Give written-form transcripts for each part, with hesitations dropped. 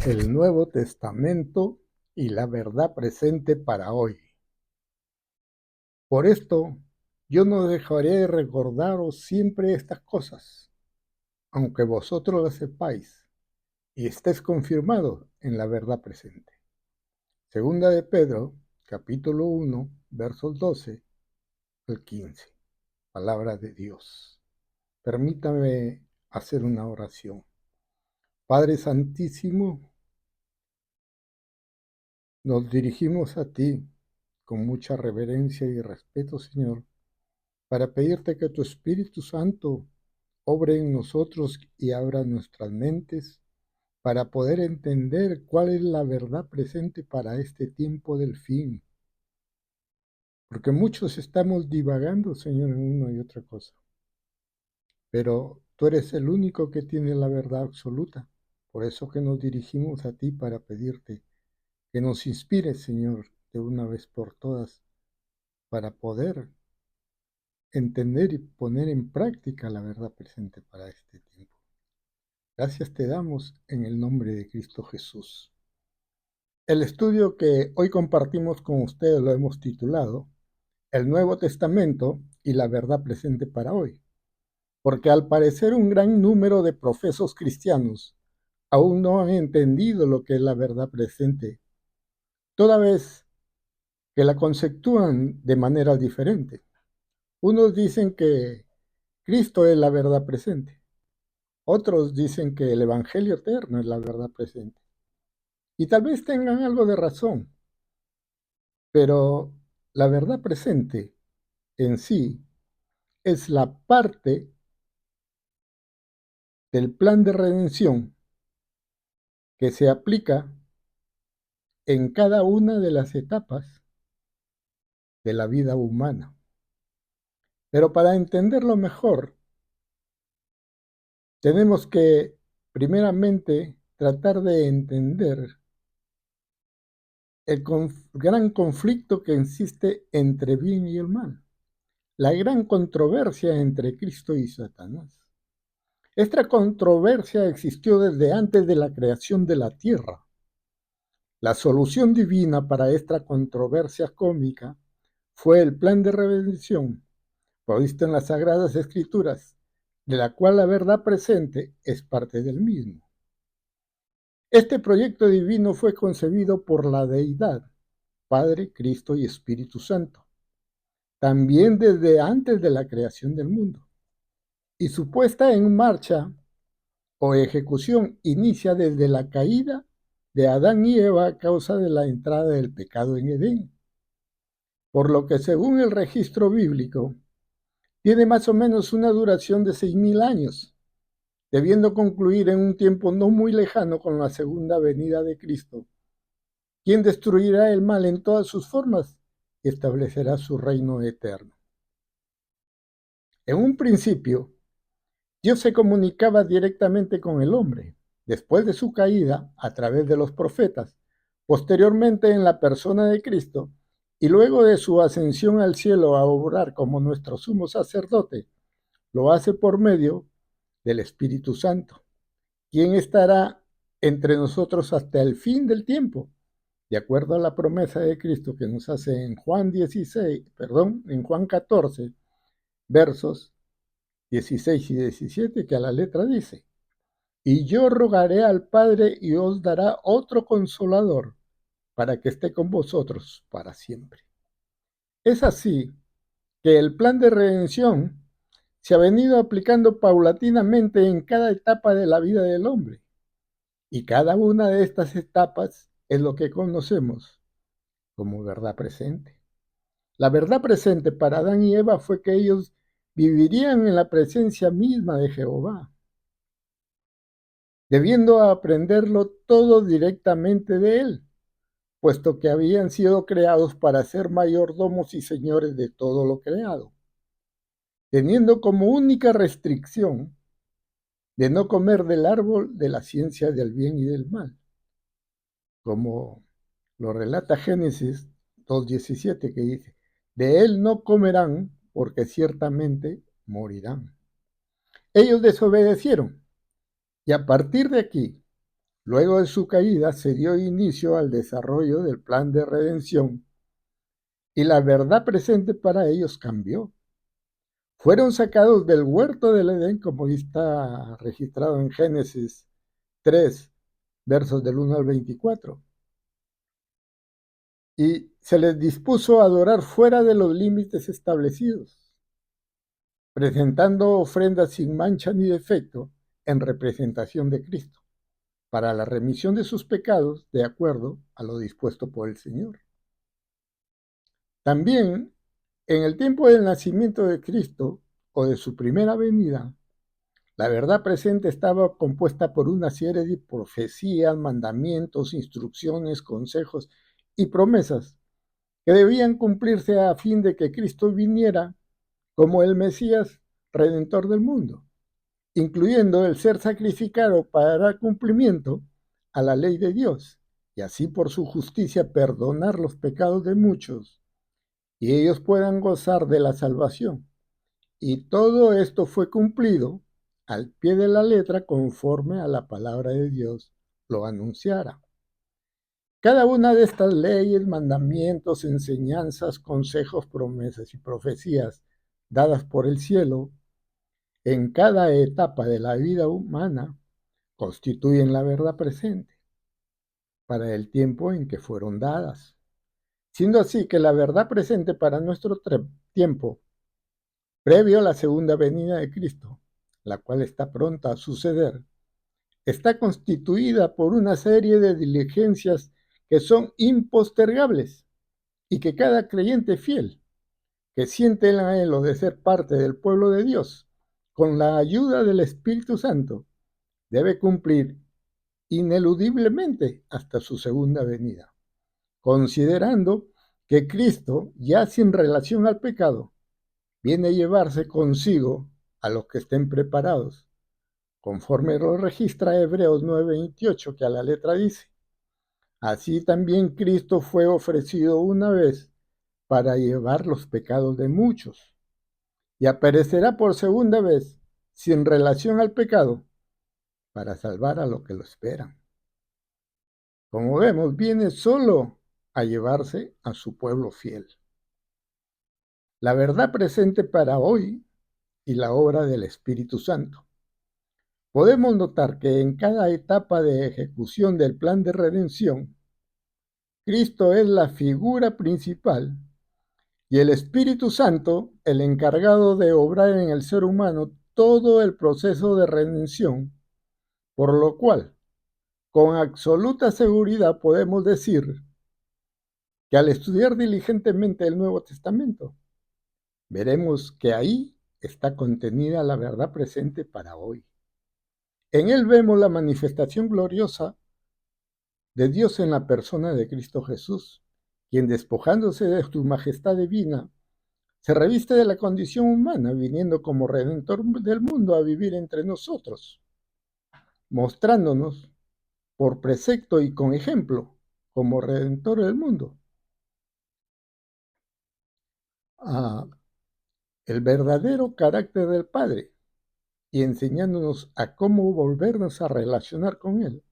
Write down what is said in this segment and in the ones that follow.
El Nuevo Testamento y la verdad presente para hoy. Por esto, yo no dejaré de recordaros siempre estas cosas, aunque vosotros las sepáis y estéis confirmados en la verdad presente. Segunda de Pedro, capítulo 1, versos 12 al 15. Palabra de Dios. Permítame hacer una oración. Padre Santísimo, nos dirigimos a ti con mucha reverencia y respeto, Señor, para pedirte que tu Espíritu Santo obre en nosotros y abra nuestras mentes para poder entender cuál es la verdad presente para este tiempo del fin. Porque muchos estamos divagando, Señor, en una y otra cosa. Pero tú eres el único que tiene la verdad absoluta. Por eso que nos dirigimos a ti para pedirte que nos inspires, Señor, de una vez por todas, para poder entender y poner en práctica la verdad presente para este tiempo. Gracias te damos en el nombre de Cristo Jesús. El estudio que hoy compartimos con ustedes lo hemos titulado El Nuevo Testamento y la verdad presente para hoy, porque al parecer un gran número de profesos cristianos aún no han entendido lo que es la verdad presente, toda vez que la conceptúan de manera diferente. Unos dicen que Cristo es la verdad presente. Otros dicen que el Evangelio eterno es la verdad presente. Y tal vez tengan algo de razón, pero la verdad presente en sí es la parte del plan de redención que se aplica en cada una de las etapas de la vida humana. Pero para entenderlo mejor, tenemos que primeramente tratar de entender el gran conflicto que existe entre bien y el mal, la gran controversia entre Cristo y Satanás. Esta controversia existió desde antes de la creación de la tierra. La solución divina para esta controversia cósmica fue el plan de redención provisto en las Sagradas Escrituras, de la cual la verdad presente es parte del mismo. Este proyecto divino fue concebido por la Deidad, Padre, Cristo y Espíritu Santo, también desde antes de la creación del mundo, y su puesta en marcha o ejecución inicia desde la caída de Adán y Eva a causa de la entrada del pecado en Edén. Por lo que según el registro bíblico, tiene más o menos una duración de 6.000 años, debiendo concluir en un tiempo no muy lejano con la segunda venida de Cristo, quien destruirá el mal en todas sus formas y establecerá su reino eterno. En un principio, Dios se comunicaba directamente con el hombre, después de su caída, a través de los profetas, posteriormente en la persona de Cristo, y luego de su ascensión al cielo a obrar como nuestro sumo sacerdote, lo hace por medio del Espíritu Santo, quien estará entre nosotros hasta el fin del tiempo, de acuerdo a la promesa de Cristo que nos hace en en Juan 14, versos 16 y 17, que a la letra dice: Y yo rogaré al Padre y os dará otro consolador para que esté con vosotros para siempre. Es así que el plan de redención se ha venido aplicando paulatinamente en cada etapa de la vida del hombre. Y cada una de estas etapas es lo que conocemos como verdad presente. La verdad presente para Adán y Eva fue que ellos vivirían en la presencia misma de Jehová, debiendo aprenderlo todo directamente de él, puesto que habían sido creados para ser mayordomos y señores de todo lo creado, teniendo como única restricción de no comer del árbol de la ciencia del bien y del mal, como lo relata Génesis 2:17, que dice: de él no comerán porque ciertamente morirán. Ellos desobedecieron y a partir de aquí Luego de su caída se dio inicio al desarrollo del plan de redención y la verdad presente para ellos cambió. Fueron sacados del huerto del Edén, como está registrado en Génesis 3, versos del 1 al 24. Y se les dispuso a adorar fuera de los límites establecidos, presentando ofrendas sin mancha ni defecto en representación de Cristo, para la remisión de sus pecados de acuerdo a lo dispuesto por el Señor. También, en el tiempo del nacimiento de Cristo o de su primera venida, la verdad presente estaba compuesta por una serie de profecías, mandamientos, instrucciones, consejos y promesas que debían cumplirse a fin de que Cristo viniera como el Mesías redentor del mundo, incluyendo el ser sacrificado para dar cumplimiento a la ley de Dios y así por su justicia perdonar los pecados de muchos y ellos puedan gozar de la salvación. Y todo esto fue cumplido al pie de la letra conforme a la palabra de Dios lo anunciara. Cada una de estas leyes, mandamientos, enseñanzas, consejos, promesas y profecías dadas por el cielo en cada etapa de la vida humana constituyen la verdad presente para el tiempo en que fueron dadas. Siendo así que la verdad presente para nuestro tiempo, previo a la segunda venida de Cristo, la cual está pronta a suceder, está constituida por una serie de diligencias que son impostergables y que cada creyente fiel que siente el anhelo de ser parte del pueblo de Dios, con la ayuda del Espíritu Santo, debe cumplir ineludiblemente hasta su segunda venida, considerando que Cristo, ya sin relación al pecado, viene a llevarse consigo a los que estén preparados, conforme lo registra Hebreos 9:28, que a la letra dice: así también Cristo fue ofrecido una vez para llevar los pecados de muchos, y aparecerá por segunda vez sin relación al pecado para salvar a los que lo esperan. Como vemos, viene solo a llevarse a su pueblo fiel. La verdad presente para hoy y la obra del Espíritu Santo. Podemos notar que en cada etapa de ejecución del plan de redención, Cristo es la figura principal y el Espíritu Santo el encargado de obrar en el ser humano todo el proceso de redención, por lo cual, con absoluta seguridad podemos decir que al estudiar diligentemente el Nuevo Testamento, veremos que ahí está contenida la verdad presente para hoy. En él vemos la manifestación gloriosa de Dios en la persona de Cristo Jesús, quien despojándose de su majestad divina, se reviste de la condición humana, viniendo como redentor del mundo a vivir entre nosotros, mostrándonos por precepto y con ejemplo como redentor del mundo el verdadero carácter del Padre y enseñándonos a cómo volvernos a relacionar con Él,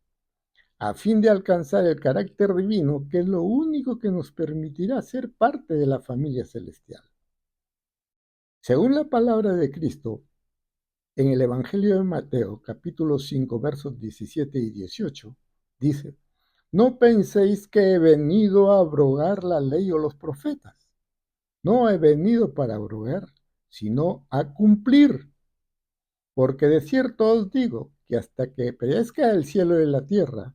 a fin de alcanzar el carácter divino, que es lo único que nos permitirá ser parte de la familia celestial. Según la palabra de Cristo, en el Evangelio de Mateo, capítulo 5, versos 17 y 18, dice: no penséis que he venido a abrogar la ley o los profetas. No he venido para abrogar, sino a cumplir. Porque de cierto os digo que hasta que perezca el cielo y la tierra,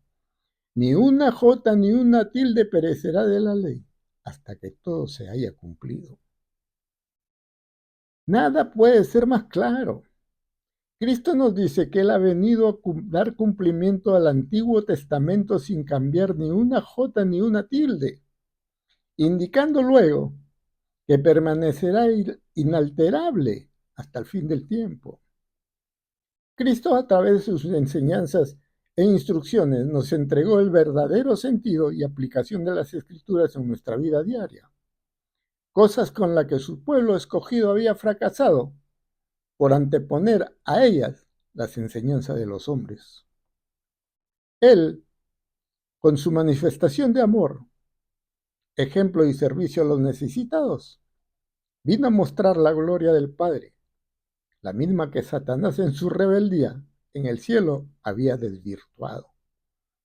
ni una jota ni una tilde perecerá de la ley, hasta que todo se haya cumplido. Nada puede ser más claro. Cristo nos dice que Él ha venido a dar cumplimiento al Antiguo Testamento sin cambiar ni una jota ni una tilde, indicando luego que permanecerá inalterable hasta el fin del tiempo. Cristo, a través de sus enseñanzas e instrucciones, nos entregó el verdadero sentido y aplicación de las Escrituras en nuestra vida diaria, cosas con las que su pueblo escogido había fracasado por anteponer a ellas las enseñanzas de los hombres. Él, con su manifestación de amor, ejemplo y servicio a los necesitados, vino a mostrar la gloria del Padre, la misma que Satanás en su rebeldía en el cielo había desvirtuado.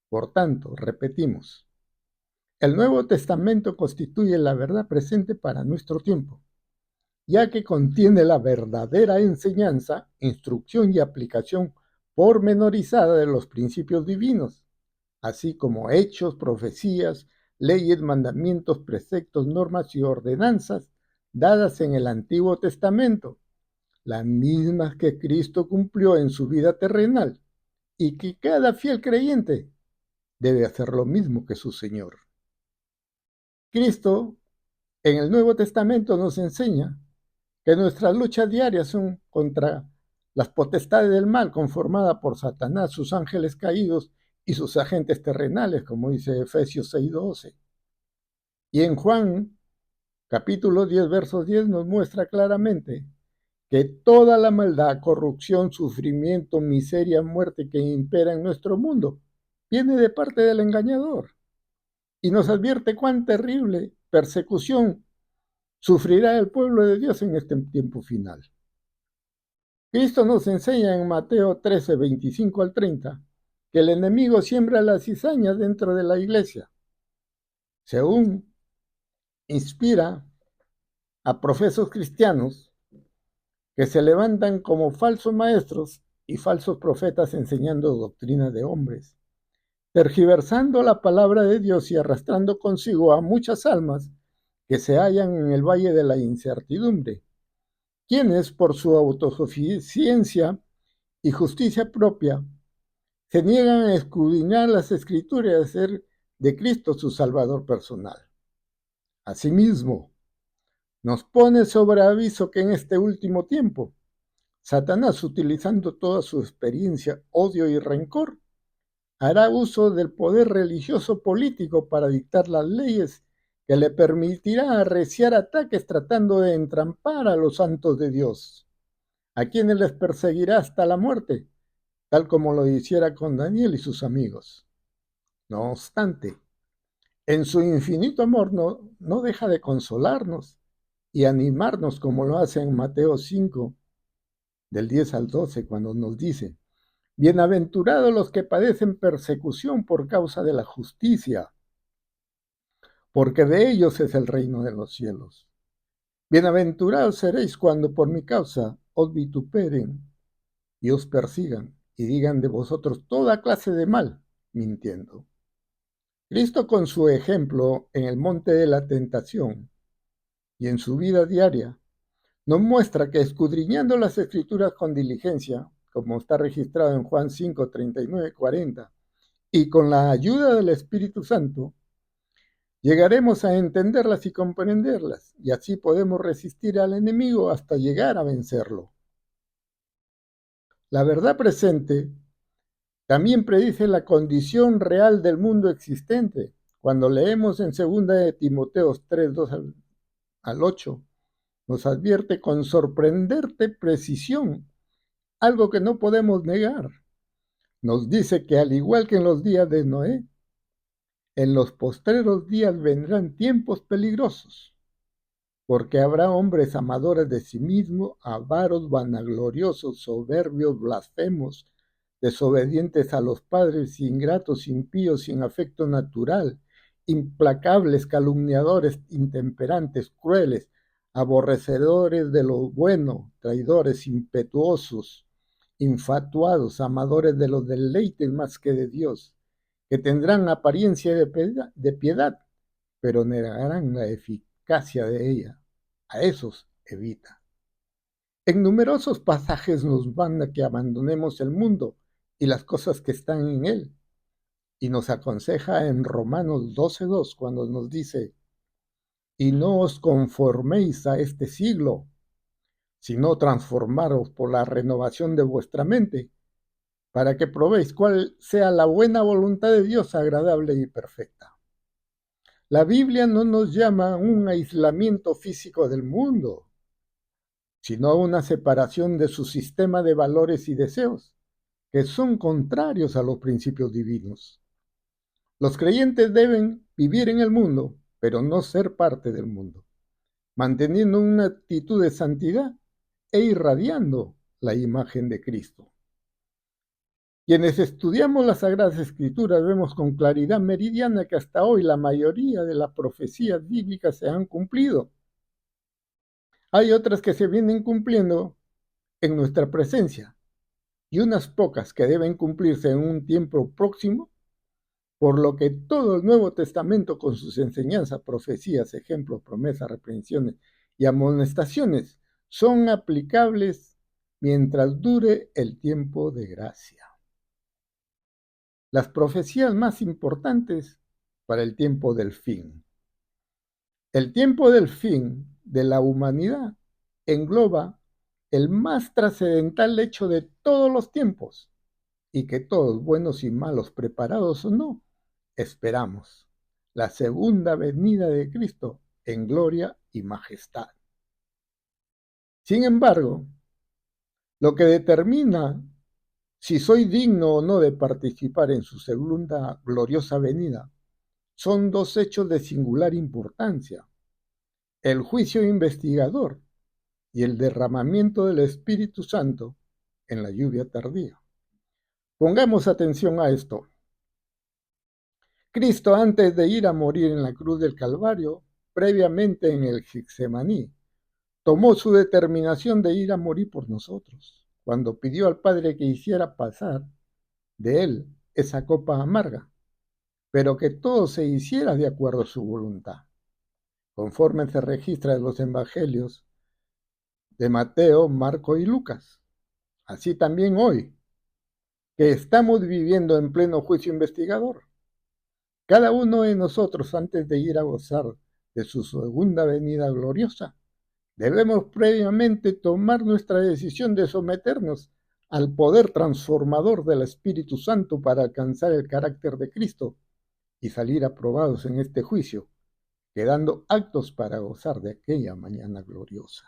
Por tanto, repetimos, el Nuevo Testamento constituye la verdad presente para nuestro tiempo, ya que contiene la verdadera enseñanza, instrucción y aplicación pormenorizada de los principios divinos, así como hechos, profecías, leyes, mandamientos, preceptos, normas y ordenanzas dadas en el Antiguo Testamento, las mismas que Cristo cumplió en su vida terrenal y que cada fiel creyente debe hacer lo mismo que su Señor. Cristo en el Nuevo Testamento nos enseña que nuestras luchas diarias son contra las potestades del mal conformadas por Satanás, sus ángeles caídos y sus agentes terrenales, como dice Efesios 6:12. Y en Juan, capítulo 10, versos 10, nos muestra claramente que toda la maldad, corrupción, sufrimiento, miseria, muerte que impera en nuestro mundo viene de parte del engañador y nos advierte cuán terrible persecución sufrirá el pueblo de Dios en este tiempo final. Cristo nos enseña en Mateo 13, 25 al 30, que el enemigo siembra la cizaña dentro de la iglesia, según inspira a profesos cristianos que se levantan como falsos maestros y falsos profetas enseñando doctrina de hombres, tergiversando la palabra de Dios y arrastrando consigo a muchas almas que se hallan en el valle de la incertidumbre, quienes por su autosuficiencia y justicia propia se niegan a escudriñar las escrituras y a hacer de Cristo su Salvador personal. Asimismo, nos pone sobre aviso que en este último tiempo, Satanás, utilizando toda su experiencia, odio y rencor, hará uso del poder religioso político para dictar las leyes que le permitirá arreciar ataques tratando de entrampar a los santos de Dios, a quienes les perseguirá hasta la muerte, tal como lo hiciera con Daniel y sus amigos. No obstante, en su infinito amor no deja de consolarnos y animarnos como lo hace en Mateo 5, del 10 al 12, cuando nos dice, bienaventurados los que padecen persecución por causa de la justicia, porque de ellos es el reino de los cielos. Bienaventurados seréis cuando por mi causa os vituperen y os persigan y digan de vosotros toda clase de mal, mintiendo. Cristo con su ejemplo en el monte de la tentación y en su vida diaria, nos muestra que escudriñando las escrituras con diligencia, como está registrado en Juan 5, 39, 40, y con la ayuda del Espíritu Santo, llegaremos a entenderlas y comprenderlas, y así podemos resistir al enemigo hasta llegar a vencerlo. La verdad presente también predice la condición real del mundo existente. Cuando leemos en 2 de Timoteo 3, 2 al 8, nos advierte con sorprendente precisión algo que no podemos negar. Nos dice que al igual que en los días de Noé, en los postreros días vendrán tiempos peligrosos, porque habrá hombres amadores de sí mismos, avaros, vanagloriosos, soberbios, blasfemos, desobedientes a los padres, ingratos, impíos, sin afecto natural, implacables, calumniadores, intemperantes, crueles, aborrecedores de lo bueno, traidores, impetuosos, infatuados, amadores de los deleites más que de Dios, que tendrán apariencia de piedad, pero negarán la eficacia de ella. A esos evita. En numerosos pasajes nos manda que abandonemos el mundo y las cosas que están en él, y nos aconseja en Romanos 12:2 cuando nos dice, y no os conforméis a este siglo, sino transformaros por la renovación de vuestra mente, para que probéis cuál sea la buena voluntad de Dios agradable y perfecta. La Biblia no nos llama a un aislamiento físico del mundo, sino a una separación de su sistema de valores y deseos, que son contrarios a los principios divinos. Los creyentes deben vivir en el mundo, pero no ser parte del mundo, manteniendo una actitud de santidad e irradiando la imagen de Cristo. Quienes estudiamos las Sagradas Escrituras vemos con claridad meridiana que hasta hoy la mayoría de las profecías bíblicas se han cumplido. Hay otras que se vienen cumpliendo en nuestra presencia y unas pocas que deben cumplirse en un tiempo próximo, por lo que todo el Nuevo Testamento con sus enseñanzas, profecías, ejemplos, promesas, reprensiones y amonestaciones son aplicables mientras dure el tiempo de gracia. Las profecías más importantes para el tiempo del fin. El tiempo del fin de la humanidad engloba el más trascendental hecho de todos los tiempos y que todos, buenos y malos, preparados o no, esperamos: la segunda venida de Cristo en gloria y majestad. Sin embargo, lo que determina si soy digno o no de participar en su segunda gloriosa venida son dos hechos de singular importancia: el juicio investigador y el derramamiento del Espíritu Santo en la lluvia tardía. Pongamos atención a esto. Cristo, antes de ir a morir en la cruz del Calvario, previamente en el Getsemaní, tomó su determinación de ir a morir por nosotros, cuando pidió al Padre que hiciera pasar de él esa copa amarga, pero que todo se hiciera de acuerdo a su voluntad, conforme se registra en los evangelios de Mateo, Marco y Lucas. Así también hoy, que estamos viviendo en pleno juicio investigador, cada uno de nosotros, antes de ir a gozar de su segunda venida gloriosa, debemos previamente tomar nuestra decisión de someternos al poder transformador del Espíritu Santo para alcanzar el carácter de Cristo y salir aprobados en este juicio, quedando aptos para gozar de aquella mañana gloriosa.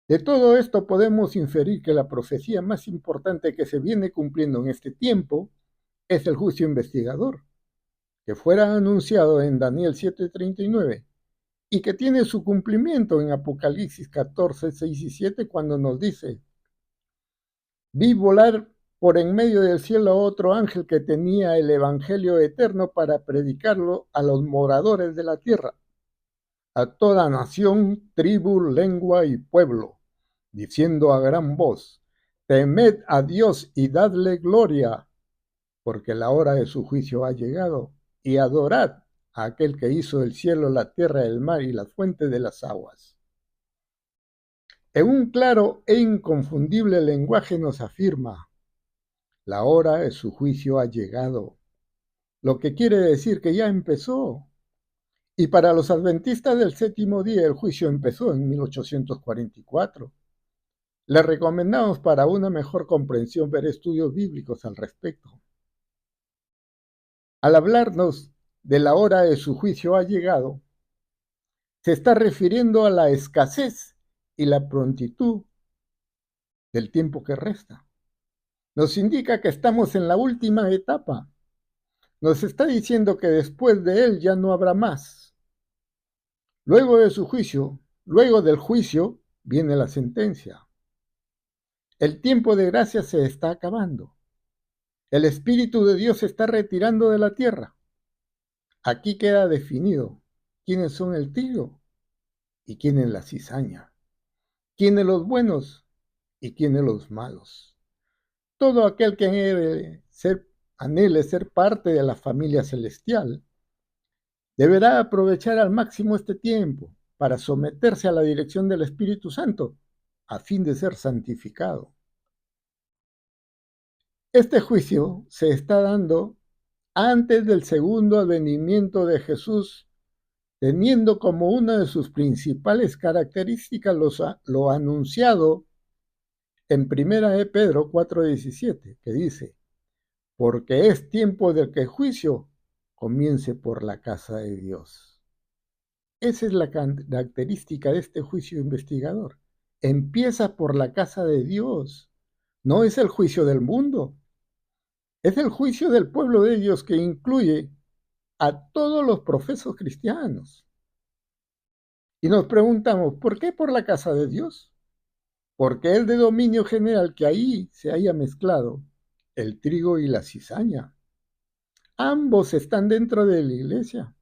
De todo esto podemos inferir que la profecía más importante que se viene cumpliendo en este tiempo es el juicio investigador, que fuera anunciado en Daniel 7:39 y que tiene su cumplimiento en Apocalipsis 14, 6 y 7 cuando nos dice: vi volar por en medio del cielo a otro ángel que tenía el evangelio eterno para predicarlo a los moradores de la tierra, a toda nación, tribu, lengua y pueblo, diciendo a gran voz: temed a Dios y dadle gloria, porque la hora de su juicio ha llegado, y adorad a aquel que hizo el cielo, la tierra, el mar y las fuentes de las aguas. En un claro e inconfundible lenguaje nos afirma: la hora de su juicio ha llegado, lo que quiere decir que ya empezó. Y para los adventistas del séptimo día el juicio empezó en 1844. Les recomendamos, para una mejor comprensión, ver estudios bíblicos al respecto. Al hablarnos de la hora de su juicio ha llegado, se está refiriendo a la escasez y la prontitud del tiempo que resta. Nos indica que estamos en la última etapa. Nos está diciendo que después de él ya no habrá más. Luego de su juicio, luego del juicio, viene la sentencia. El tiempo de gracia se está acabando. El Espíritu de Dios se está retirando de la tierra. Aquí queda definido quiénes son el trigo y quiénes la cizaña, quiénes los buenos y quiénes los malos. Todo aquel que anhele ser parte de la familia celestial deberá aprovechar al máximo este tiempo para someterse a la dirección del Espíritu Santo a fin de ser santificado. Este juicio se está dando antes del segundo advenimiento de Jesús, teniendo como una de sus principales características lo anunciado en 1 de Pedro 4:17, que dice: porque es tiempo de que el juicio comience por la casa de Dios. Esa es la característica de este juicio investigador. Empieza por la casa de Dios, No es el juicio del mundo, es el juicio del pueblo de Dios que incluye a todos los profesos cristianos. Y nos preguntamos, ¿por qué por la casa de Dios? Porque es de dominio general que ahí se haya mezclado el trigo y la cizaña. Ambos están dentro de la iglesia,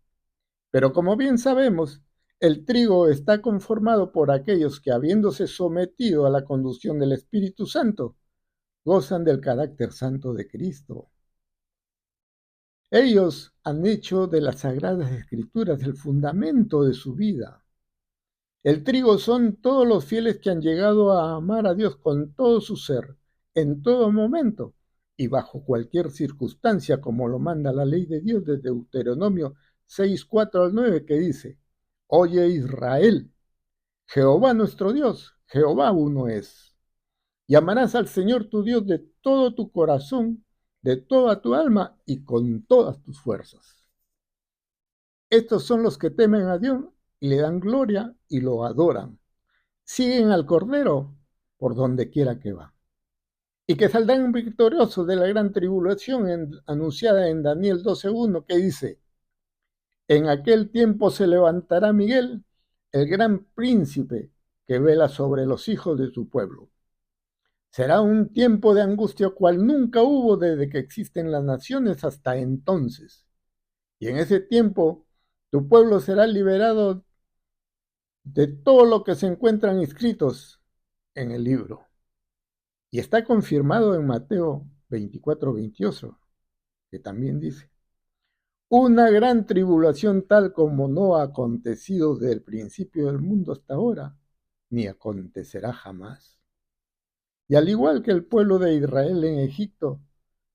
pero como bien sabemos, el trigo está conformado por aquellos que, habiéndose sometido a la conducción del Espíritu Santo, gozan del carácter santo de Cristo. Ellos han hecho de las Sagradas Escrituras el fundamento de su vida. El trigo son todos los fieles que han llegado a amar a Dios con todo su ser, en todo momento y bajo cualquier circunstancia, como lo manda la ley de Dios desde Deuteronomio 6, 4 al 9, que dice: Oye Israel, Jehová nuestro Dios, Jehová uno es. Y amarás al Señor tu Dios de todo tu corazón, de toda tu alma y con todas tus fuerzas. Estos son los que temen a Dios y le dan gloria y lo adoran. Siguen al Cordero por donde quiera que va. Y que saldrán victoriosos de la gran tribulación anunciada en Daniel 12:1, que dice: En aquel tiempo se levantará Miguel, el gran príncipe que vela sobre los hijos de su pueblo. Será un tiempo de angustia cual nunca hubo desde que existen las naciones hasta entonces. Y en ese tiempo tu pueblo será liberado de todo lo que se encuentran inscritos en el libro. Y está confirmado en Mateo 24:28, que también dice: Una gran tribulación tal como no ha acontecido desde el principio del mundo hasta ahora, ni acontecerá jamás. Y al igual que el pueblo de Israel en Egipto,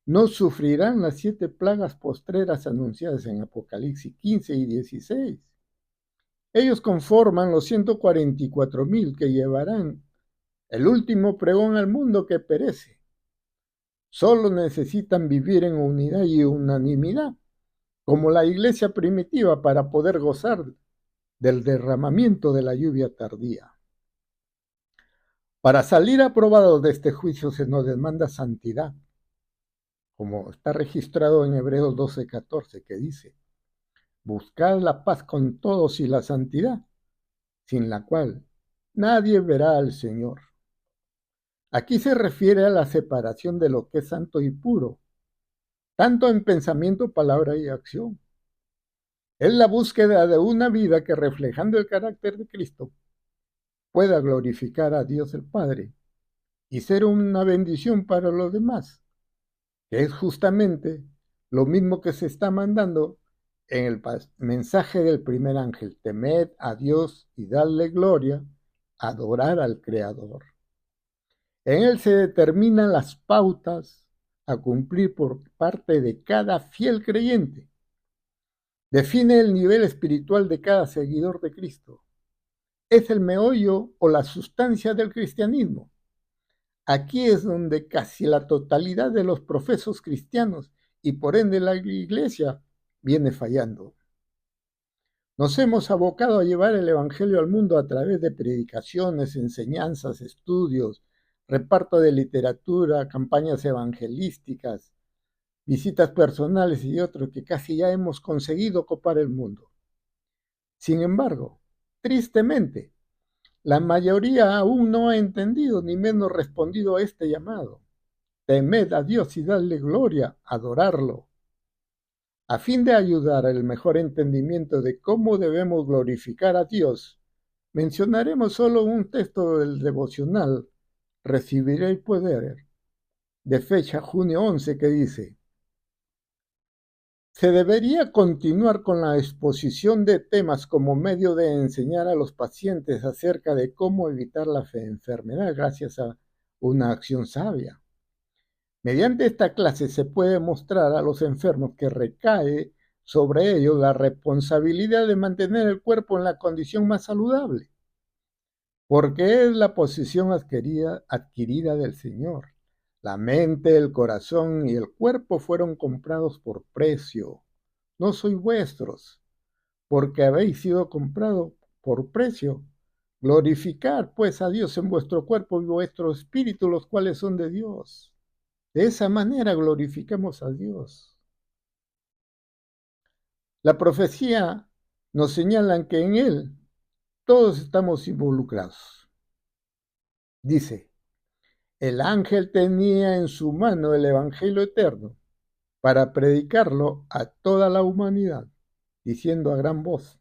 no sufrirán las 7 plagas postreras anunciadas en Apocalipsis 15 y 16. Ellos conforman los 144,000 que llevarán el último pregón al mundo que perece. Solo necesitan vivir en unidad y unanimidad, como la iglesia primitiva, para poder gozar del derramamiento de la lluvia tardía. Para salir aprobados de este juicio se nos demanda santidad, como está registrado en Hebreos 12:14, que dice: Buscad la paz con todos y la santidad, sin la cual nadie verá al Señor. Aquí se refiere a la separación de lo que es santo y puro, tanto en pensamiento, palabra y acción. Es la búsqueda de una vida que, reflejando el carácter de Cristo, pueda glorificar a Dios el Padre y ser una bendición para los demás, que es justamente lo mismo que se está mandando en el mensaje del primer ángel: temed a Dios y darle gloria, adorar al Creador. En él se determinan las pautas a cumplir por parte de cada fiel creyente. Define el nivel espiritual de cada seguidor de Cristo. Es el meollo o la sustancia del cristianismo. Aquí es donde casi la totalidad de los profesos cristianos y por ende la iglesia viene fallando. Nos hemos abocado a llevar el evangelio al mundo a través de predicaciones, enseñanzas, estudios, reparto de literatura, campañas evangelísticas, visitas personales y otros que casi ya hemos conseguido copar el mundo. Sin embargo, tristemente, la mayoría aún no ha entendido ni menos respondido a este llamado. Temed a Dios y dadle gloria, adorarlo. A fin de ayudar al mejor entendimiento de cómo debemos glorificar a Dios, mencionaremos solo un texto del devocional Recibiré el poder, de fecha junio 11, que dice: Se debería continuar con la exposición de temas como medio de enseñar a los pacientes acerca de cómo evitar la enfermedad gracias a una acción sabia. Mediante esta clase se puede mostrar a los enfermos que recae sobre ellos la responsabilidad de mantener el cuerpo en la condición más saludable, porque es la posesión adquirida del Señor. La mente, el corazón y el cuerpo fueron comprados por precio. No sois vuestros, porque habéis sido comprado por precio. Glorificar, pues, a Dios en vuestro cuerpo y vuestro espíritu, los cuales son de Dios. De esa manera glorificamos a Dios. La profecía nos señala que en Él todos estamos involucrados. Dice, el ángel tenía en su mano el Evangelio eterno para predicarlo a toda la humanidad, diciendo a gran voz,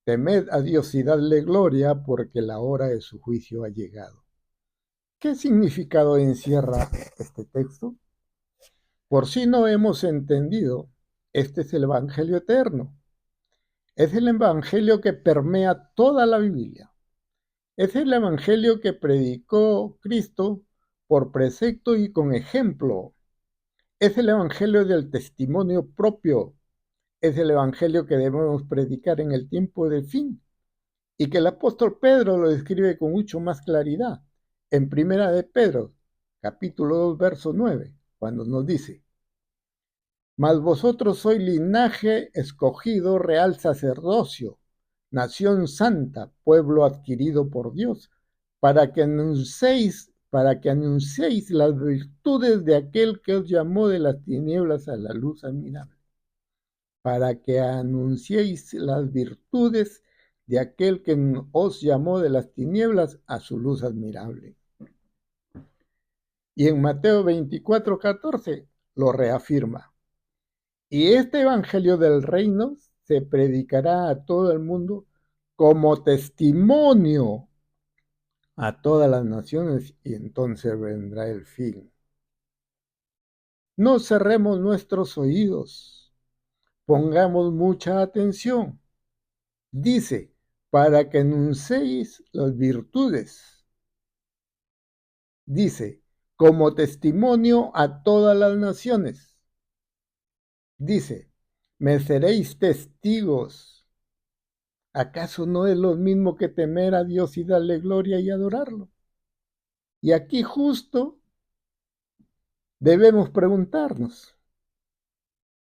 temed a Dios y dadle gloria, porque la hora de su juicio ha llegado. ¿Qué significado encierra este texto? Por si no hemos entendido, este es el Evangelio eterno. Es el Evangelio que permea toda la Biblia. Es el Evangelio que predicó Cristo por precepto y con ejemplo. Es el Evangelio del testimonio propio. Es el Evangelio que debemos predicar en el tiempo del fin y que el apóstol Pedro lo describe con mucho más claridad en Primera de Pedro, capítulo 2, verso 9, cuando nos dice, mas vosotros sois linaje escogido, real sacerdocio, nación santa, pueblo adquirido por Dios, para que anunciéis las virtudes de aquel que os llamó de las tinieblas a la luz admirable. Para que anunciéis las virtudes de aquel que os llamó de las tinieblas a su luz admirable. Y en Mateo 24:14 lo reafirma. Y este evangelio del reino se predicará a todo el mundo como testimonio a todas las naciones y entonces vendrá el fin. No cerremos nuestros oídos, pongamos mucha atención. Dice, para que anunciéis las virtudes. Dice, como testimonio a todas las naciones. Dice, me seréis testigos. ¿Acaso no es lo mismo que temer a Dios y darle gloria y adorarlo? Y aquí justo debemos preguntarnos,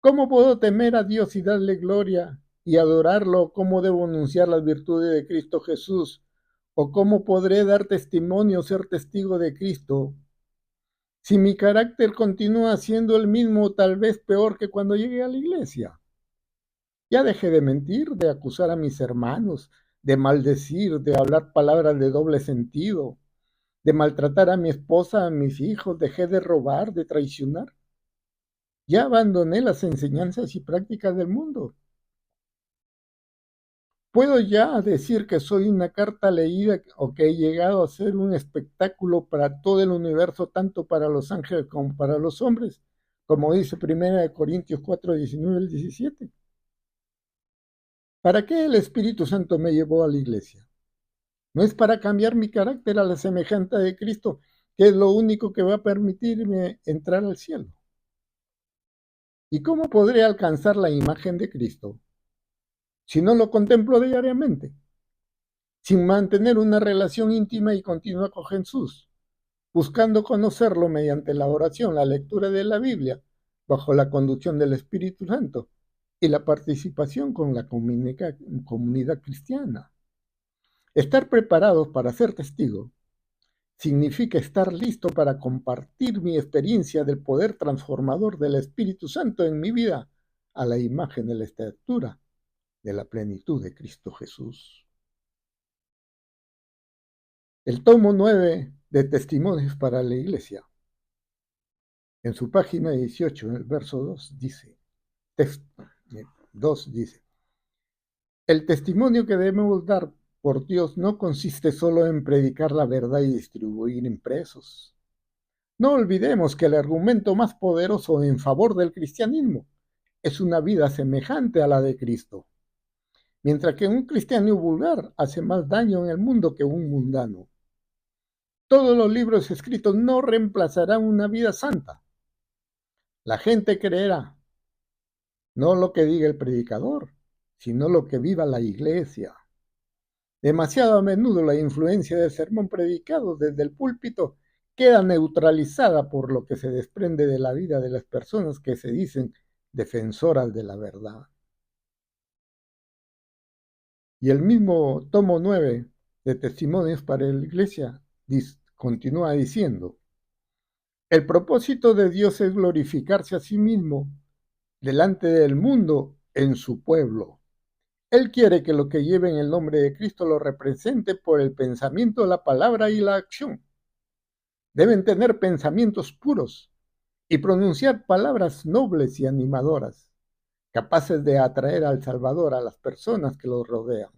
¿cómo puedo temer a Dios y darle gloria y adorarlo? ¿Cómo debo anunciar las virtudes de Cristo Jesús? ¿O cómo podré dar testimonio, ser testigo de Cristo, si mi carácter continúa siendo el mismo, tal vez peor que cuando llegué a la iglesia? Ya dejé de mentir, de acusar a mis hermanos, de maldecir, de hablar palabras de doble sentido, de maltratar a mi esposa, a mis hijos, dejé de robar, de traicionar. Ya abandoné las enseñanzas y prácticas del mundo. ¿Puedo ya decir que soy una carta leída o que he llegado a ser un espectáculo para todo el universo, tanto para los ángeles como para los hombres? Como dice 1 Corintios 4, 19 al 17. ¿Para qué el Espíritu Santo me llevó a la iglesia? No es para cambiar mi carácter a la semejanza de Cristo, que es lo único que va a permitirme entrar al cielo. ¿Y cómo podré alcanzar la imagen de Cristo si no lo contemplo diariamente, sin mantener una relación íntima y continua con Jesús, buscando conocerlo mediante la oración, la lectura de la Biblia, bajo la conducción del Espíritu Santo y la participación con la comunidad cristiana? Estar preparados para ser testigos significa estar listo para compartir mi experiencia del poder transformador del Espíritu Santo en mi vida a la imagen de la estatura de la plenitud de Cristo Jesús. El tomo 9 de Testimonios para la Iglesia, en su página 18, en el verso 2, dice, 2 dice, el testimonio que debemos dar por Dios no consiste solo en predicar la verdad y distribuir impresos. No olvidemos que el argumento más poderoso en favor del cristianismo es una vida semejante a la de Cristo, mientras que un cristiano vulgar hace más daño en el mundo que un mundano. Todos los libros escritos no reemplazarán una vida santa. La gente creerá, no lo que diga el predicador, sino lo que viva la iglesia. Demasiado a menudo la influencia del sermón predicado desde el púlpito queda neutralizada por lo que se desprende de la vida de las personas que se dicen defensoras de la verdad. Y el mismo tomo 9 de Testimonios para la Iglesia continúa diciendo: el propósito de Dios es glorificarse a sí mismo delante del mundo en su pueblo. Él quiere que lo que lleven el nombre de Cristo lo represente por el pensamiento, la palabra y la acción. Deben tener pensamientos puros y pronunciar palabras nobles y animadoras, capaces de atraer al Salvador a las personas que los rodean.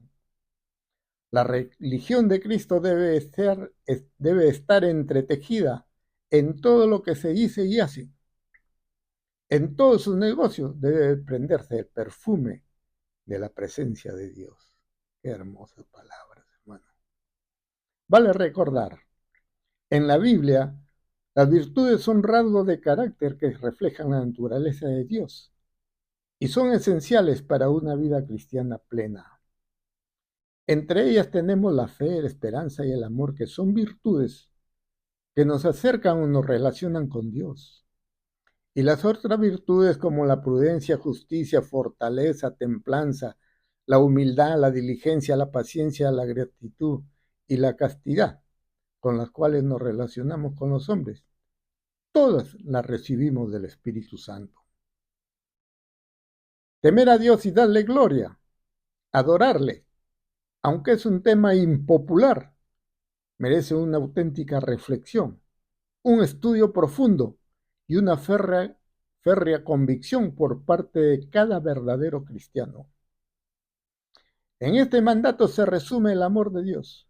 La religión de Cristo debe estar entretejida en todo lo que se dice y hace. En todos sus negocios debe desprenderse el perfume de la presencia de Dios. Qué hermosas palabras, hermano. Vale recordar, en la Biblia, las virtudes son rasgos de carácter que reflejan la naturaleza de Dios y son esenciales para una vida cristiana plena. Entre ellas tenemos la fe, la esperanza y el amor, que son virtudes que nos acercan o nos relacionan con Dios. Y las otras virtudes como la prudencia, justicia, fortaleza, templanza, la humildad, la diligencia, la paciencia, la gratitud y la castidad, con las cuales nos relacionamos con los hombres, todas las recibimos del Espíritu Santo. Temer a Dios y darle gloria, adorarle, aunque es un tema impopular, merece una auténtica reflexión, un estudio profundo y una férrea convicción por parte de cada verdadero cristiano. En este mandato se resume el amor de Dios.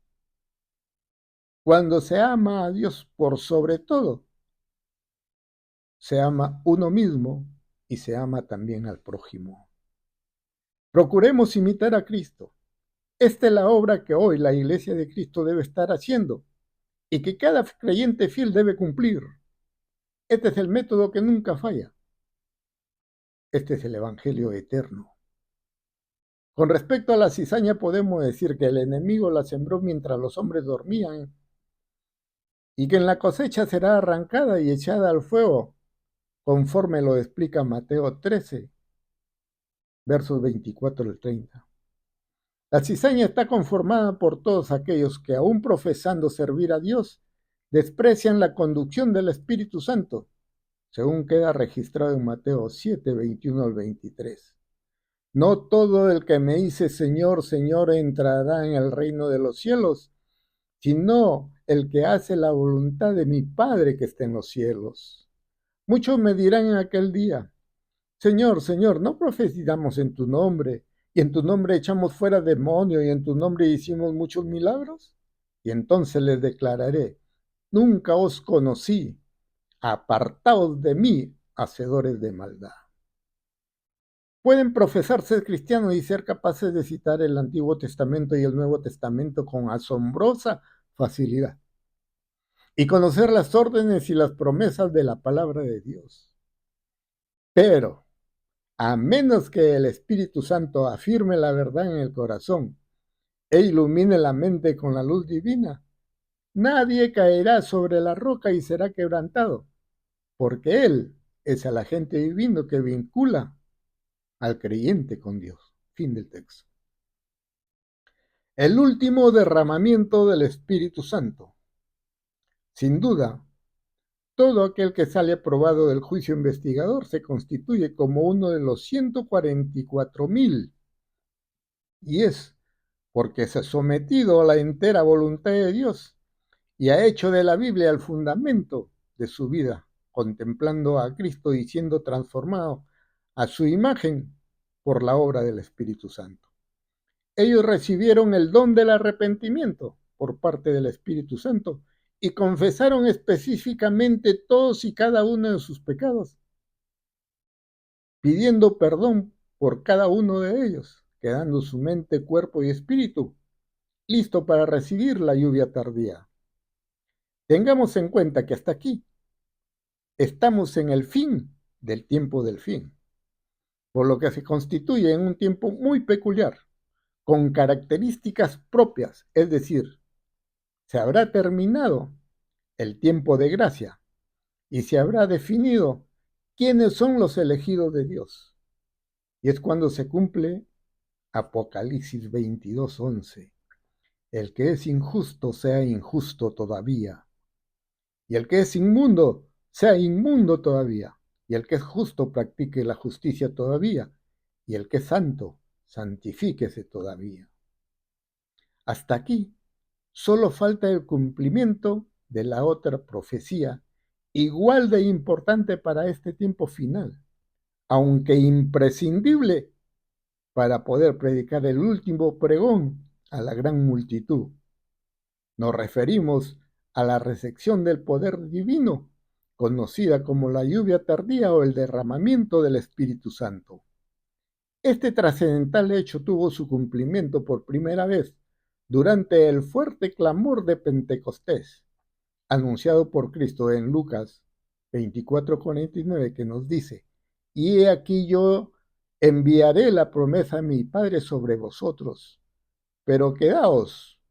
Cuando se ama a Dios por sobre todo, se ama uno mismo y se ama también al prójimo. Procuremos imitar a Cristo. Esta es la obra que hoy la Iglesia de Cristo debe estar haciendo y que cada creyente fiel debe cumplir. Este es el método que nunca falla. Este es el Evangelio eterno. Con respecto a la cizaña, podemos decir que el enemigo la sembró mientras los hombres dormían y que en la cosecha será arrancada y echada al fuego, conforme lo explica Mateo 13, versos 24 al 30. La cizaña está conformada por todos aquellos que, aún profesando servir a Dios, desprecian la conducción del Espíritu Santo, según queda registrado en Mateo 7, 21 al 23. No todo el que me dice Señor, Señor entrará en el reino de los cielos, sino el que hace la voluntad de mi Padre que está en los cielos. Muchos me dirán en aquel día: Señor, Señor, ¿no profetizamos en tu nombre? Y en tu nombre echamos fuera demonios, y en tu nombre hicimos muchos milagros. Y entonces les declararé: nunca os conocí, apartaos de mí, hacedores de maldad. Pueden profesar ser cristianos y ser capaces de citar el Antiguo Testamento y el Nuevo Testamento con asombrosa facilidad y conocer las órdenes y las promesas de la palabra de Dios. Pero, a menos que el Espíritu Santo afirme la verdad en el corazón e ilumine la mente con la luz divina, nadie caerá sobre la roca y será quebrantado, porque Él es el agente divino que vincula al creyente con Dios. Fin del texto. El último derramamiento del Espíritu Santo. Sin duda, todo aquel que sale aprobado del juicio investigador se constituye como uno de los 144,000, y es porque se ha sometido a la entera voluntad de Dios y ha hecho de la Biblia el fundamento de su vida, contemplando a Cristo y siendo transformado a su imagen por la obra del Espíritu Santo. Ellos recibieron el don del arrepentimiento por parte del Espíritu Santo y confesaron específicamente todos y cada uno de sus pecados, pidiendo perdón por cada uno de ellos, quedando su mente, cuerpo y espíritu listo para recibir la lluvia tardía. Tengamos en cuenta que hasta aquí estamos en el fin del tiempo del fin, por lo que se constituye en un tiempo muy peculiar, con características propias, es decir, se habrá terminado el tiempo de gracia y se habrá definido quiénes son los elegidos de Dios. Y es cuando se cumple Apocalipsis 22:11. El que es injusto sea injusto todavía, y el que es inmundo sea inmundo todavía, y el que es justo practique la justicia todavía, y el que es santo santifíquese todavía. Hasta aquí solo falta el cumplimiento de la otra profecía, igual de importante para este tiempo final, aunque imprescindible para poder predicar el último pregón a la gran multitud. Nos referimos a la recepción del poder divino, conocida como la lluvia tardía o el derramamiento del Espíritu Santo. Este trascendental hecho tuvo su cumplimiento por primera vez durante el fuerte clamor de Pentecostés, anunciado por Cristo en Lucas 24:49, que nos dice: y he aquí yo enviaré la promesa de mi Padre sobre vosotros, pero quedaos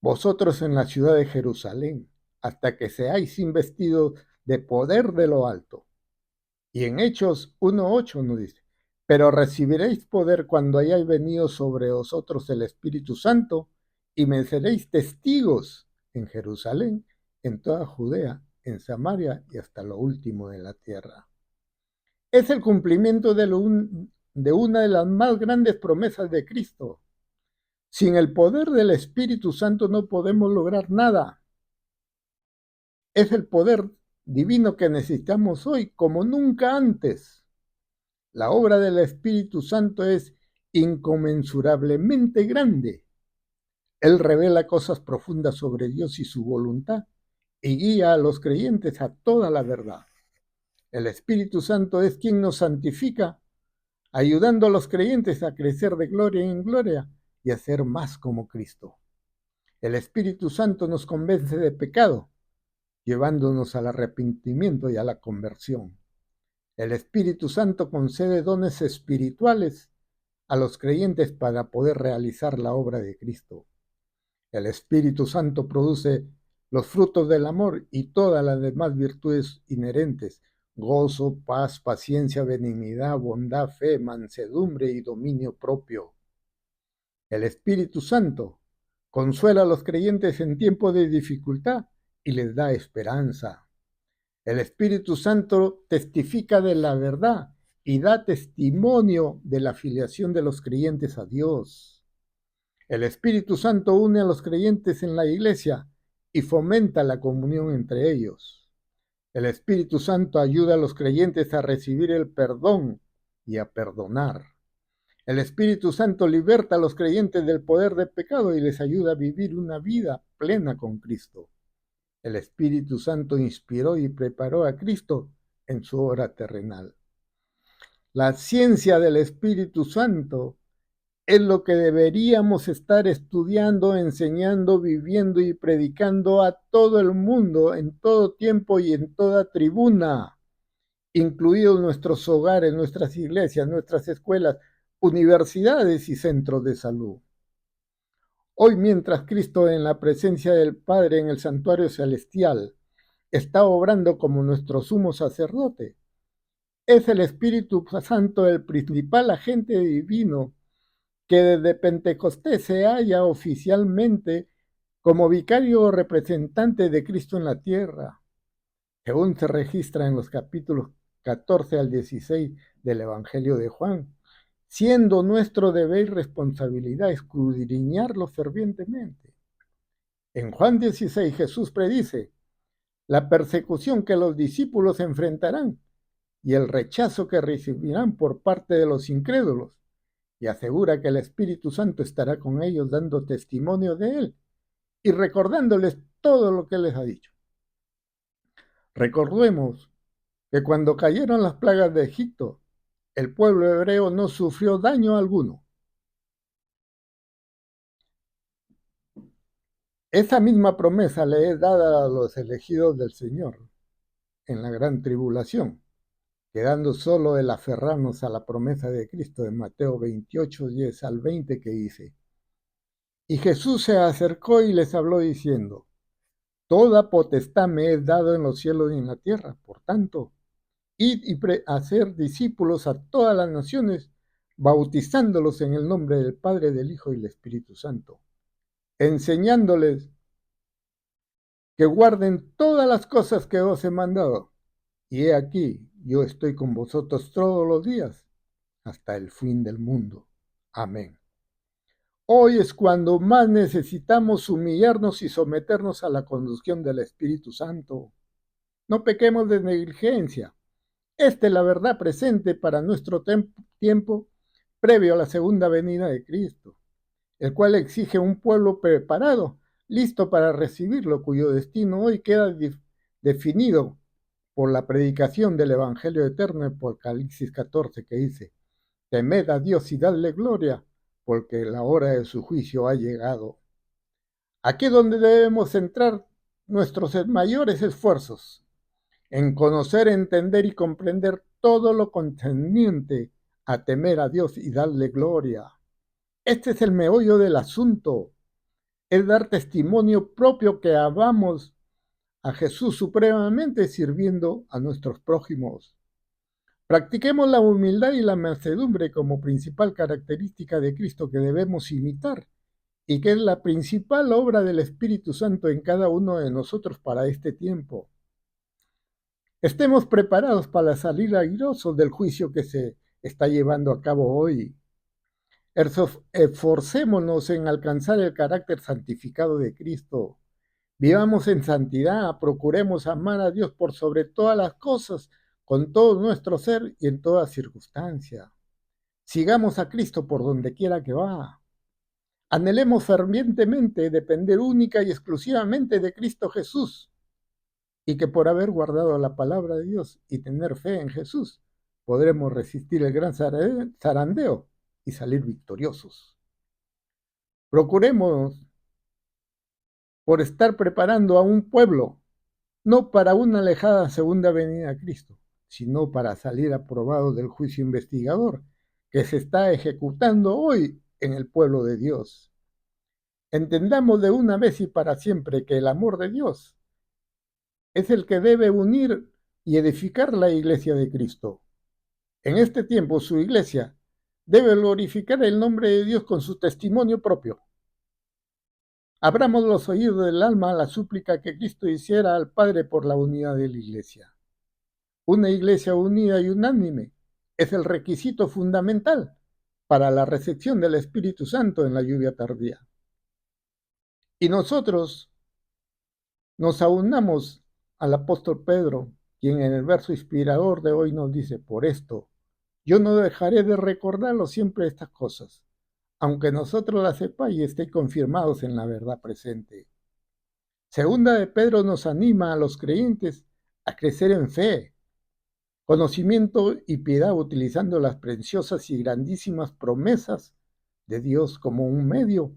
vosotros en la ciudad de Jerusalén, hasta que seáis investidos de poder de lo alto. Y en Hechos 1:8 nos dice: pero recibiréis poder cuando hayáis venido sobre vosotros el Espíritu Santo, y me seréis testigos en Jerusalén, en toda Judea, en Samaria y hasta lo último de la tierra. Es el cumplimiento de una de las más grandes promesas de Cristo. Sin el poder del Espíritu Santo no podemos lograr nada. Es el poder divino que necesitamos hoy como nunca antes. La obra del Espíritu Santo es inconmensurablemente grande. Él revela cosas profundas sobre Dios y su voluntad y guía a los creyentes a toda la verdad. El Espíritu Santo es quien nos santifica, ayudando a los creyentes a crecer de gloria en gloria y a ser más como Cristo. El Espíritu Santo nos convence de pecado, llevándonos al arrepentimiento y a la conversión. El Espíritu Santo concede dones espirituales a los creyentes para poder realizar la obra de Cristo. El Espíritu Santo produce los frutos del amor y todas las demás virtudes inherentes: gozo, paz, paciencia, benignidad, bondad, fe, mansedumbre y dominio propio. El Espíritu Santo consuela a los creyentes en tiempos de dificultad y les da esperanza. El Espíritu Santo testifica de la verdad y da testimonio de la filiación de los creyentes a Dios. El Espíritu Santo une a los creyentes en la iglesia y fomenta la comunión entre ellos. El Espíritu Santo ayuda a los creyentes a recibir el perdón y a perdonar. El Espíritu Santo liberta a los creyentes del poder del pecado y les ayuda a vivir una vida plena con Cristo. El Espíritu Santo inspiró y preparó a Cristo en su obra terrenal. La ciencia del Espíritu Santo es lo que deberíamos estar estudiando, enseñando, viviendo y predicando a todo el mundo, en todo tiempo y en toda tribuna, incluidos nuestros hogares, nuestras iglesias, nuestras escuelas, universidades y centros de salud. Hoy, mientras Cristo, en la presencia del Padre en el santuario celestial, está obrando como nuestro sumo sacerdote, es el Espíritu Santo el principal agente divino que desde Pentecostés se halla oficialmente como vicario o representante de Cristo en la tierra, según se registra en los capítulos 14 al 16 del Evangelio de Juan, siendo nuestro deber y responsabilidad escudriñarlo fervientemente. En Juan 16 Jesús predice la persecución que los discípulos enfrentarán y el rechazo que recibirán por parte de los incrédulos, y asegura que el Espíritu Santo estará con ellos dando testimonio de él y recordándoles todo lo que les ha dicho. Recordemos que cuando cayeron las plagas de Egipto, el pueblo hebreo no sufrió daño alguno. Esa misma promesa le es dada a los elegidos del Señor en la gran tribulación, quedando solo el aferrarnos a la promesa de Cristo en Mateo 28, 10 al 20, que dice: y Jesús se acercó y les habló diciendo: toda potestad me es dado en los cielos y en la tierra. Por tanto, id y hacer discípulos a todas las naciones, bautizándolos en el nombre del Padre, del Hijo y del Espíritu Santo, enseñándoles que guarden todas las cosas que os he mandado. Y he aquí, yo estoy con vosotros todos los días, hasta el fin del mundo. Amén. Hoy es cuando más necesitamos humillarnos y someternos a la conducción del Espíritu Santo. No pequemos de negligencia. Esta es la verdad presente para nuestro tiempo previo a la segunda venida de Cristo, el cual exige un pueblo preparado, listo para recibirlo, cuyo destino hoy queda definido por la predicación del Evangelio eterno en Apocalipsis 14, que dice: temed a Dios y dadle gloria, porque la hora de su juicio ha llegado. Aquí es donde debemos centrar nuestros mayores esfuerzos, en conocer, entender y comprender todo lo concerniente a temer a Dios y darle gloria. Este es el meollo del asunto, es dar testimonio propio que amamos a Jesús supremamente sirviendo a nuestros prójimos. Practiquemos la humildad y la mansedumbre como principal característica de Cristo que debemos imitar y que es la principal obra del Espíritu Santo en cada uno de nosotros para este tiempo. Estemos preparados para salir airosos del juicio que se está llevando a cabo hoy. Esforcémonos en alcanzar el carácter santificado de Cristo. Vivamos en santidad, procuremos amar a Dios por sobre todas las cosas, con todo nuestro ser y en toda circunstancia. Sigamos a Cristo por donde quiera que va. Anhelemos fervientemente depender única y exclusivamente de Cristo Jesús, y que por haber guardado la palabra de Dios y tener fe en Jesús, podremos resistir el gran zarandeo y salir victoriosos. Procuremos por estar preparando a un pueblo, no para una alejada segunda venida a Cristo, sino para salir aprobados del juicio investigador que se está ejecutando hoy en el pueblo de Dios. Entendamos de una vez y para siempre que el amor de Dios es el que debe unir y edificar la iglesia de Cristo. En este tiempo su iglesia debe glorificar el nombre de Dios con su testimonio propio. Abramos los oídos del alma a la súplica que Cristo hiciera al Padre por la unidad de la iglesia. Una iglesia unida y unánime es el requisito fundamental para la recepción del Espíritu Santo en la lluvia tardía. Y nosotros nos aunamos al apóstol Pedro, quien en el verso inspirador de hoy nos dice: por esto, yo no dejaré de recordarlo siempre estas cosas, aunque nosotros las sepáis y estéis confirmados en la verdad presente. Segunda de Pedro nos anima a los creyentes a crecer en fe, conocimiento y piedad, utilizando las preciosas y grandísimas promesas de Dios como un medio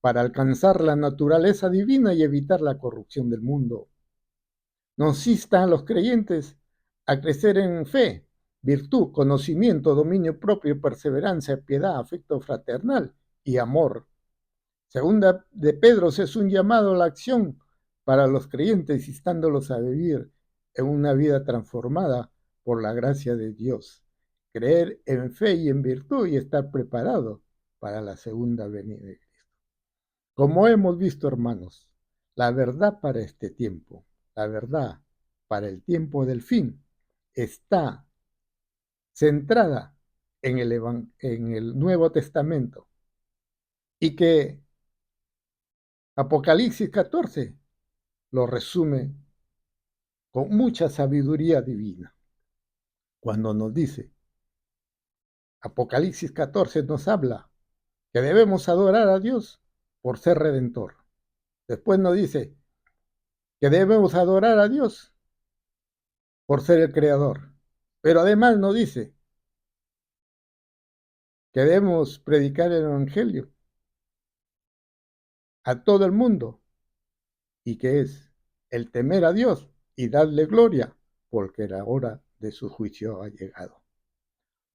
para alcanzar la naturaleza divina y evitar la corrupción del mundo. Nos insta a los creyentes a crecer en fe, virtud, conocimiento, dominio propio, perseverancia, piedad, afecto fraternal y amor. Segunda de Pedro es un llamado a la acción para los creyentes, instándolos a vivir en una vida transformada por la gracia de Dios, creer en fe y en virtud y estar preparado para la segunda venida de Cristo. Como hemos visto, hermanos, la verdad para este tiempo, la verdad para el tiempo del fin, está centrada en el Nuevo Testamento, y que Apocalipsis 14 lo resume con mucha sabiduría divina. Cuando nos dice, Apocalipsis 14 nos habla que debemos adorar a Dios por ser redentor. Después nos dice que debemos adorar a Dios por ser el creador. Pero además nos dice que debemos predicar el Evangelio a todo el mundo, y que es el temer a Dios y darle gloria, porque la hora de su juicio ha llegado.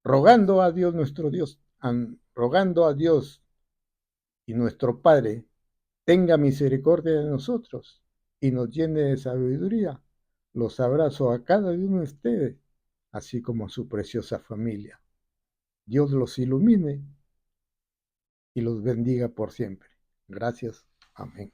Rogando a Dios nuestro Dios, rogando a Dios y nuestro Padre tenga misericordia de nosotros y nos llene de sabiduría. Los abrazo a cada uno de ustedes, así como a su preciosa familia. Dios los ilumine y los bendiga por siempre. Gracias. Amén.